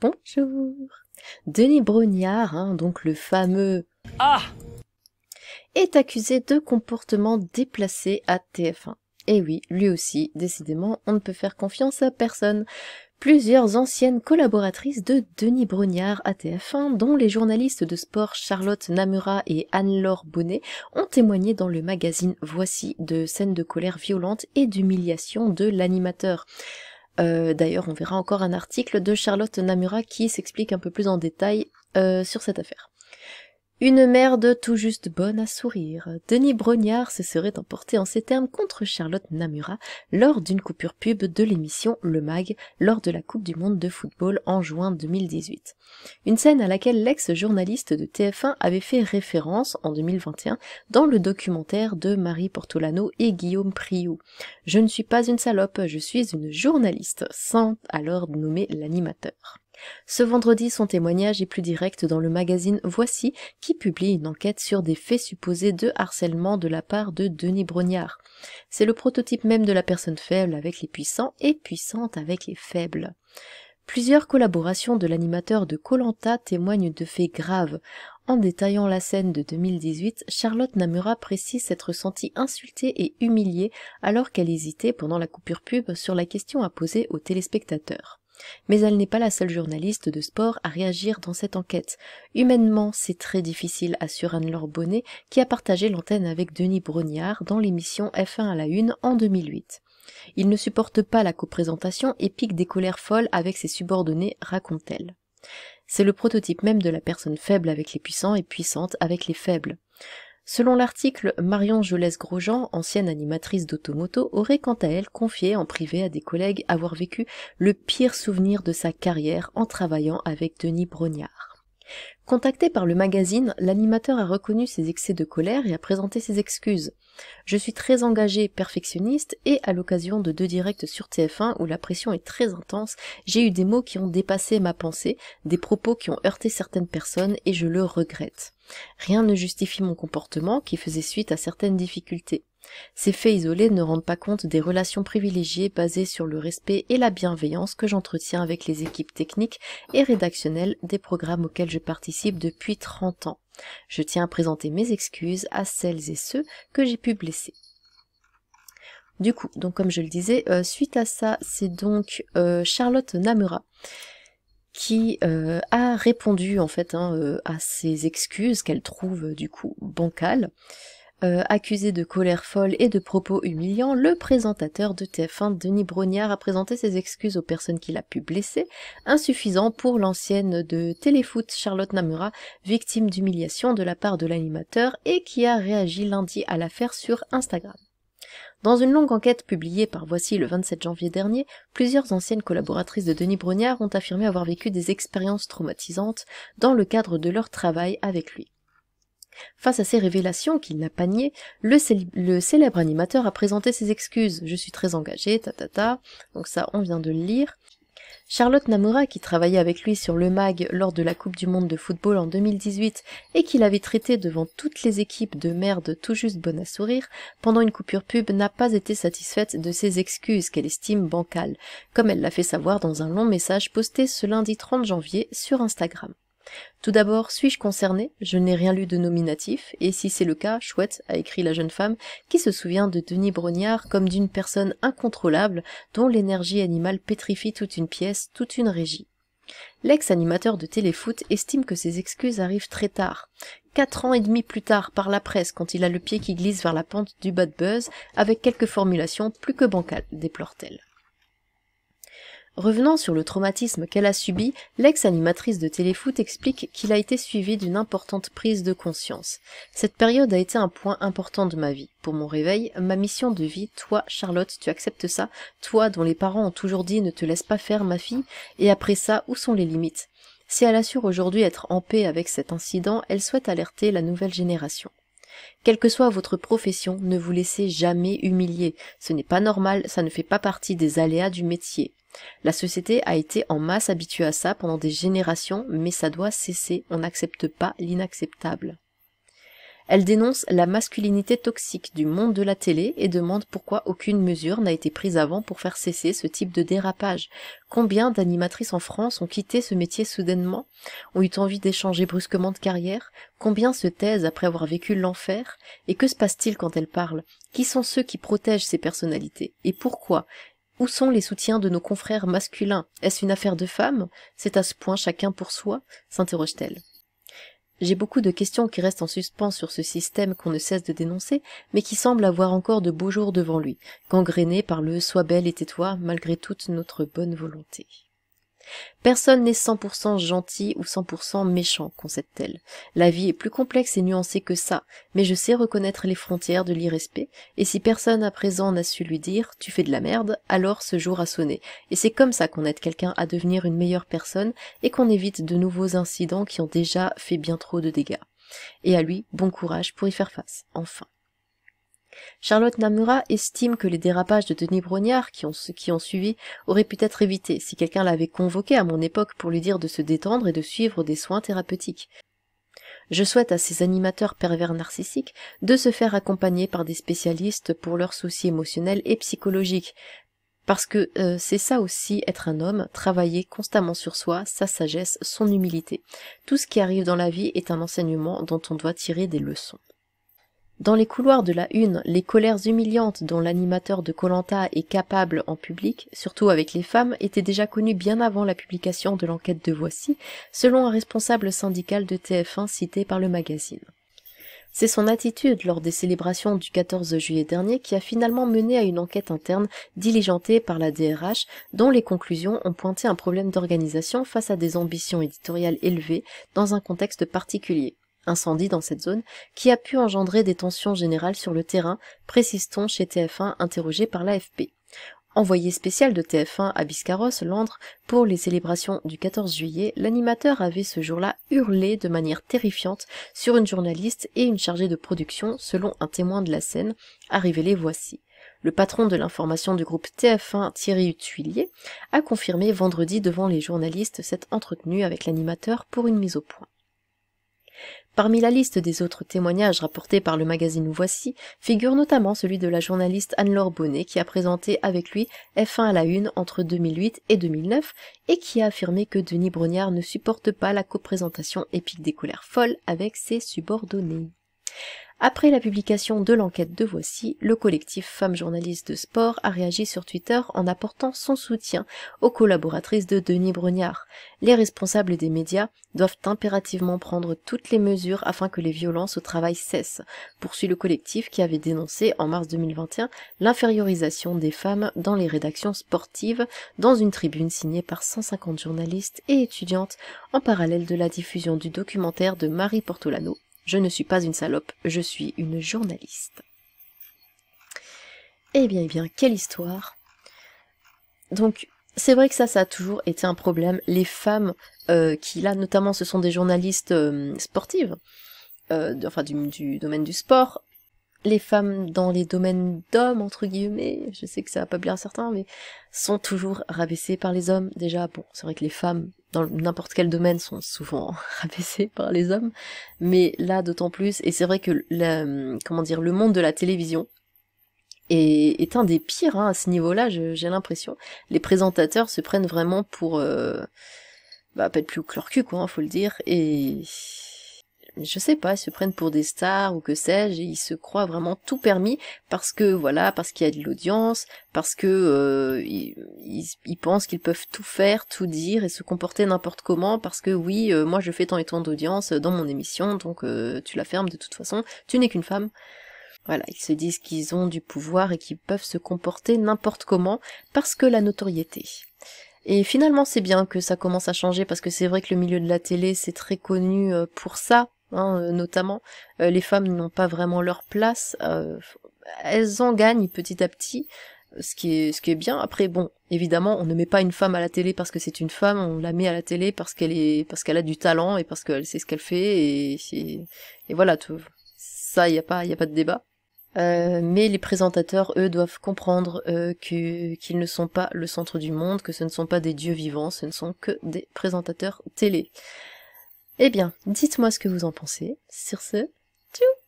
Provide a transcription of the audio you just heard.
Bonjour. Denis Brognard, donc le fameux est accusé de comportement déplacé à TF1. Et oui, lui aussi, décidément, on ne peut faire confiance à personne. Plusieurs anciennes collaboratrices de Denis Brognard à TF1, dont les journalistes de sport Charlotte Namura et Anne-Laure Bonnet, ont témoigné dans le magazine Voici de scènes de colère violente et d'humiliation de l'animateur. D'ailleurs, on verra encore un article de Charlotte Namura qui s'explique un peu plus en détail sur cette affaire. Une merde tout juste bonne à sourire. Denis Brognard se serait emporté en ces termes contre Charlotte Namura lors d'une coupure pub de l'émission Le Mag lors de la Coupe du Monde de football en juin 2018. Une scène à laquelle l'ex-journaliste de TF1 avait fait référence en 2021 dans le documentaire de Marie Portolano et Guillaume Priou. « Je ne suis pas une salope, je suis une journaliste », sans alors nommer l'animateur. Ce vendredi, son témoignage est plus direct dans le magazine Voici, qui publie une enquête sur des faits supposés de harcèlement de la part de Denis Brognard. C'est le prototype même de la personne faible avec les puissants et puissante avec les faibles. Plusieurs collaborations de l'animateur de Koh-Lanta témoignent de faits graves. En détaillant la scène de 2018, Charlotte Namura précise s'être sentie insultée et humiliée alors qu'elle hésitait pendant la coupure pub sur la question à poser aux téléspectateurs. Mais elle n'est pas la seule journaliste de sport à réagir dans cette enquête. Humainement, c'est très difficile, assure Anne-Laure Bonnet, qui a partagé l'antenne avec Denis Brognard dans l'émission F1 à la Une en 2008. Il ne supporte pas la coprésentation et pique des colères folles avec ses subordonnés, raconte-t-elle. C'est le prototype même de la personne faible avec les puissants et puissante avec les faibles. Selon l'article, Marion Jolès-Grosjean, ancienne animatrice d'Automoto, aurait quant à elle confié en privé à des collègues avoir vécu le pire souvenir de sa carrière en travaillant avec Denis Brognard. Contacté par le magazine, l'animateur a reconnu ses excès de colère et a présenté ses excuses. « Je suis très engagé, perfectionniste, et à l'occasion de 2 directs sur TF1 où la pression est très intense, j'ai eu des mots qui ont dépassé ma pensée, des propos qui ont heurté certaines personnes et je le regrette. Rien ne justifie mon comportement qui faisait suite à certaines difficultés. Ces faits isolés ne rendent pas compte des relations privilégiées basées sur le respect et la bienveillance que j'entretiens avec les équipes techniques et rédactionnelles des programmes auxquels je participe depuis 30 ans. Je tiens à présenter mes excuses à celles et ceux que j'ai pu blesser. » Du coup, donc comme je le disais, suite à ça, c'est donc Charlotte Namura qui a répondu en fait à ces excuses qu'elle trouve du coup bancales. Accusé de colère folle et de propos humiliants, le présentateur de TF1, Denis Brognard, a présenté ses excuses aux personnes qu'il a pu blesser, insuffisant pour l'ancienne de Téléfoot Charlotte Namura, victime d'humiliation de la part de l'animateur et qui a réagi lundi à l'affaire sur Instagram. Dans une longue enquête publiée par Voici le 27 janvier dernier, plusieurs anciennes collaboratrices de Denis Brognard ont affirmé avoir vécu des expériences traumatisantes dans le cadre de leur travail avec lui. Face à ces révélations qu'il n'a pas niées, le célèbre animateur a présenté ses excuses. « Je suis très engagé, donc ça on vient de le lire. Charlotte Namura, qui travaillait avec lui sur Le Mag lors de la Coupe du Monde de football en 2018 et qui l'avait traité devant toutes les équipes de merde tout juste bonne à sourire, pendant une coupure pub n'a pas été satisfaite de ses excuses qu'elle estime bancales, comme elle l'a fait savoir dans un long message posté ce lundi 30 janvier sur Instagram. Tout d'abord, suis-je concernée? Je n'ai rien lu de nominatif, et si c'est le cas, chouette, a écrit la jeune femme, qui se souvient de Denis Brognard comme d'une personne incontrôlable, dont l'énergie animale pétrifie toute une pièce, toute une régie. L'ex-animateur de Téléfoot estime que ses excuses arrivent très tard. 4 ans et demi plus tard, par la presse, quand il a le pied qui glisse vers la pente du bad buzz, avec quelques formulations plus que bancales, déplore-t-elle. Revenant sur le traumatisme qu'elle a subi, l'ex-animatrice de Téléfoot explique qu'il a été suivi d'une importante prise de conscience. Cette période a été un point important de ma vie. Pour mon réveil, ma mission de vie, toi, Charlotte, tu acceptes ça? Toi, dont les parents ont toujours dit ne te laisse pas faire, ma fille? Et après ça, où sont les limites? Si elle assure aujourd'hui être en paix avec cet incident, elle souhaite alerter la nouvelle génération. Quelle que soit votre profession, ne vous laissez jamais humilier. Ce n'est pas normal, ça ne fait pas partie des aléas du métier. La société a été en masse habituée à ça pendant des générations, mais ça doit cesser, on n'accepte pas l'inacceptable. Elle dénonce la masculinité toxique du monde de la télé et demande pourquoi aucune mesure n'a été prise avant pour faire cesser ce type de dérapage. Combien d'animatrices en France ont quitté ce métier soudainement, ont eu envie d'échanger brusquement de carrière? Combien se taisent après avoir vécu l'enfer? Et que se passe-t-il quand elles parlent? Qui sont ceux qui protègent ces personnalités? Et pourquoi? Où sont les soutiens de nos confrères masculins? Est-ce une affaire de femmes? C'est à ce point chacun pour soi? S'interroge-t-elle. J'ai beaucoup de questions qui restent en suspens sur ce système qu'on ne cesse de dénoncer, mais qui semble avoir encore de beaux jours devant lui, gangréné par le « sois belle et tais-toi » malgré toute notre bonne volonté. Personne n'est 100% gentil ou 100% méchant, concède-t-elle. La vie est plus complexe et nuancée que ça, mais je sais reconnaître les frontières de l'irrespect, et si personne à présent n'a su lui dire « tu fais de la merde », alors ce jour a sonné, et c'est comme ça qu'on aide quelqu'un à devenir une meilleure personne et qu'on évite de nouveaux incidents qui ont déjà fait bien trop de dégâts. Et à lui, bon courage pour y faire face, enfin. Charlotte Namura estime que les dérapages de Denis Brognard qui ont suivi auraient pu être évités si quelqu'un l'avait convoqué à mon époque pour lui dire de se détendre et de suivre des soins thérapeutiques. Je souhaite à ces animateurs pervers narcissiques de se faire accompagner par des spécialistes pour leurs soucis émotionnels et psychologiques. Parce que c'est ça aussi être un homme, travailler constamment sur soi, sa sagesse, son humilité. Tout ce qui arrive dans la vie est un enseignement dont on doit tirer des leçons. Dans les couloirs de la Une, les colères humiliantes dont l'animateur de Koh-Lanta est capable en public, surtout avec les femmes, étaient déjà connues bien avant la publication de l'enquête de Voici, selon un responsable syndical de TF1 cité par le magazine. C'est son attitude lors des célébrations du 14 juillet dernier qui a finalement mené à une enquête interne diligentée par la DRH, dont les conclusions ont pointé un problème d'organisation face à des ambitions éditoriales élevées dans un contexte particulier. Incendie dans cette zone, qui a pu engendrer des tensions générales sur le terrain, précise-t-on chez TF1 interrogé par l'AFP. Envoyé spécial de TF1 à Biscarrosse, Landres, pour les célébrations du 14 juillet, l'animateur avait ce jour-là hurlé de manière terrifiante sur une journaliste et une chargée de production, selon un témoin de la scène, a révélé Voici. Le patron de l'information du groupe TF1, Thierry Tuillier, a confirmé vendredi devant les journalistes s'être entretenu avec l'animateur pour une mise au point. Parmi la liste des autres témoignages rapportés par le magazine Voici, figure notamment celui de la journaliste Anne-Laure Bonnet qui a présenté avec lui F1 à la Une entre 2008 et 2009 et qui a affirmé que Denis Brognard ne supporte pas la coprésentation épique des colères folles avec ses subordonnés. Après la publication de l'enquête de Voici, le collectif Femmes journalistes de sport a réagi sur Twitter en apportant son soutien aux collaboratrices de Denis Brognard. Les responsables des médias doivent impérativement prendre toutes les mesures afin que les violences au travail cessent, poursuit le collectif qui avait dénoncé en mars 2021 l'infériorisation des femmes dans les rédactions sportives dans une tribune signée par 150 journalistes et étudiantes en parallèle de la diffusion du documentaire de Marie Portolano. Je ne suis pas une salope, je suis une journaliste. Eh bien, quelle histoire. Donc, c'est vrai que ça a toujours été un problème. Les femmes qui, là, notamment, ce sont des journalistes sportives, du domaine du sport. Les femmes dans les domaines d'hommes, entre guillemets, je sais que ça va pas plaire à certains, mais sont toujours rabaissées par les hommes. Déjà, bon, c'est vrai que les femmes, dans n'importe quel domaine, sont souvent rabaissées par les hommes, mais là, d'autant plus, et c'est vrai que, le monde de la télévision est un des pires, à ce niveau-là, j'ai l'impression. Les présentateurs se prennent vraiment pour, pas être plus haut que leur cul, faut le dire, et je sais pas, ils se prennent pour des stars ou que sais-je, et ils se croient vraiment tout permis parce qu'il y a de l'audience, parce que ils pensent qu'ils peuvent tout faire, tout dire et se comporter n'importe comment parce que oui, moi je fais tant et tant d'audience dans mon émission, donc tu la fermes de toute façon, tu n'es qu'une femme. Voilà, ils se disent qu'ils ont du pouvoir et qu'ils peuvent se comporter n'importe comment parce que la notoriété. Et finalement c'est bien que ça commence à changer parce que c'est vrai que le milieu de la télé c'est très connu pour ça, notamment. Les femmes n'ont pas vraiment leur place, elles en gagnent petit à petit, ce qui est bien. Après bon, évidemment on ne met pas une femme à la télé parce que c'est une femme, on la met à la télé parce qu'elle a du talent et parce qu'elle sait ce qu'elle fait et voilà tout. Ça y a pas de débat. Mais les présentateurs, eux, doivent comprendre qu'ils ne sont pas le centre du monde, que ce ne sont pas des dieux vivants, ce ne sont que des présentateurs télé. Eh bien, dites-moi ce que vous en pensez. Sur ce, tchou!